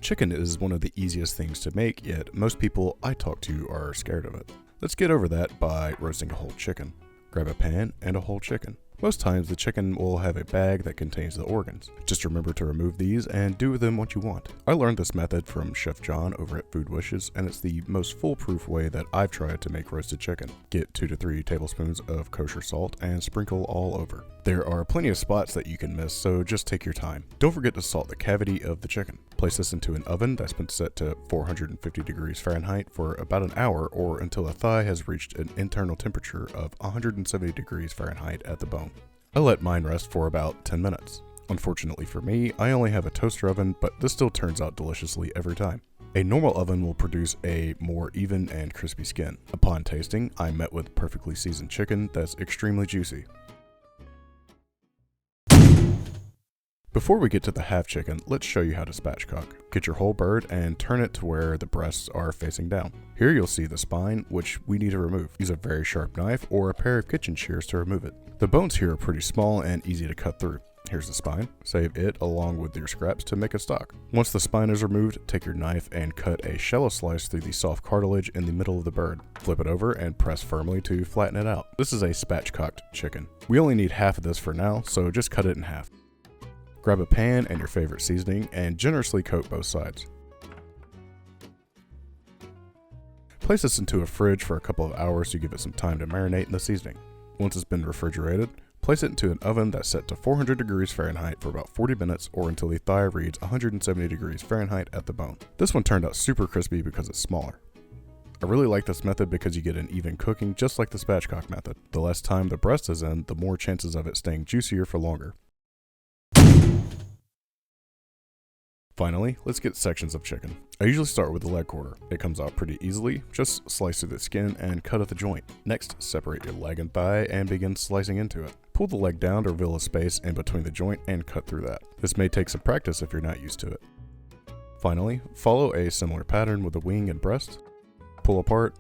Chicken is one of the easiest things to make, yet most people I talk to are scared of it. Let's get over that by roasting a whole chicken. Grab a pan and a whole chicken. Most times the chicken will have a bag that contains the organs. Just remember to remove these and do with them what you want. I learned this method from Chef John over at Food Wishes, and it's the most foolproof way that I've tried to make roasted chicken. Get 2 to 3 tablespoons of kosher salt and sprinkle all over. There are plenty of spots that you can miss, so just take your time. Don't forget to salt the cavity of the chicken. Place this into an oven that's been set to 450 degrees Fahrenheit for about an hour or until the thigh has reached an internal temperature of 170 degrees Fahrenheit at the bone. I let mine rest for about 10 minutes. Unfortunately for me, I only have a toaster oven, but this still turns out deliciously every time. A normal oven will produce a more even and crispy skin. Upon tasting, I'm met with perfectly seasoned chicken that's extremely juicy. Before we get to the half chicken, let's show you how to spatchcock. Get your whole bird and turn it to where the breasts are facing down. Here you'll see the spine, which we need to remove. Use a very sharp knife or a pair of kitchen shears to remove it. The bones here are pretty small and easy to cut through. Here's the spine. Save it along with your scraps to make a stock. Once the spine is removed, take your knife and cut a shallow slice through the soft cartilage in the middle of the bird. Flip it over and press firmly to flatten it out. This is a spatchcocked chicken. We only need half of this for now, so just cut it in half. Grab a pan and your favorite seasoning and generously coat both sides. Place this into a fridge for a couple of hours to give it some time to marinate in the seasoning. Once it's been refrigerated, place it into an oven that's set to 400 degrees Fahrenheit for about 40 minutes or until the thigh reads 170 degrees Fahrenheit at the bone. This one turned out super crispy because it's smaller. I really like this method because you get an even cooking just like the spatchcock method. The less time the breast is in, the more chances of it staying juicier for longer. Finally, let's get sections of chicken. I usually start with the leg quarter. It comes out pretty easily. Just slice through the skin and cut at the joint. Next, separate your leg and thigh and begin slicing into it. Pull the leg down to reveal a space in between the joint and cut through that. This may take some practice if you're not used to it. Finally, follow a similar pattern with the wing and breast. Pull apart,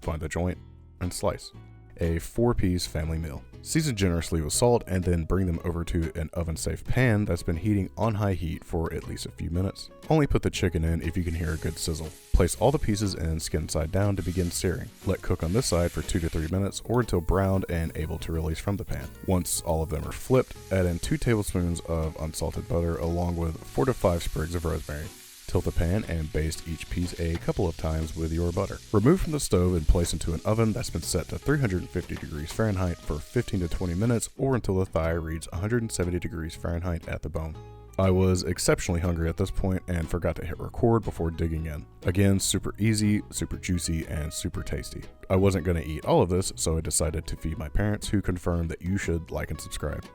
find the joint, and slice. A 4-piece family meal. Season generously with salt and then bring them over to an oven-safe pan that's been heating on high heat for at least a few minutes. Only put the chicken in if you can hear a good sizzle. Place all the pieces in skin side down to begin searing. Let cook on this side for 2 to 3 minutes or until browned and able to release from the pan. Once all of them are flipped, add in 2 tablespoons of unsalted butter along with 4 to 5 sprigs of rosemary. Tilt the pan and baste each piece a couple of times with your butter. Remove from the stove and place into an oven that's been set to 350 degrees Fahrenheit for 15 to 20 minutes or until the thigh reads 170 degrees Fahrenheit at the bone. I was exceptionally hungry at this point and forgot to hit record before digging in. Again, super easy, super juicy, and super tasty. I wasn't going to eat all of this, so I decided to feed my parents, who confirmed that you should like and subscribe.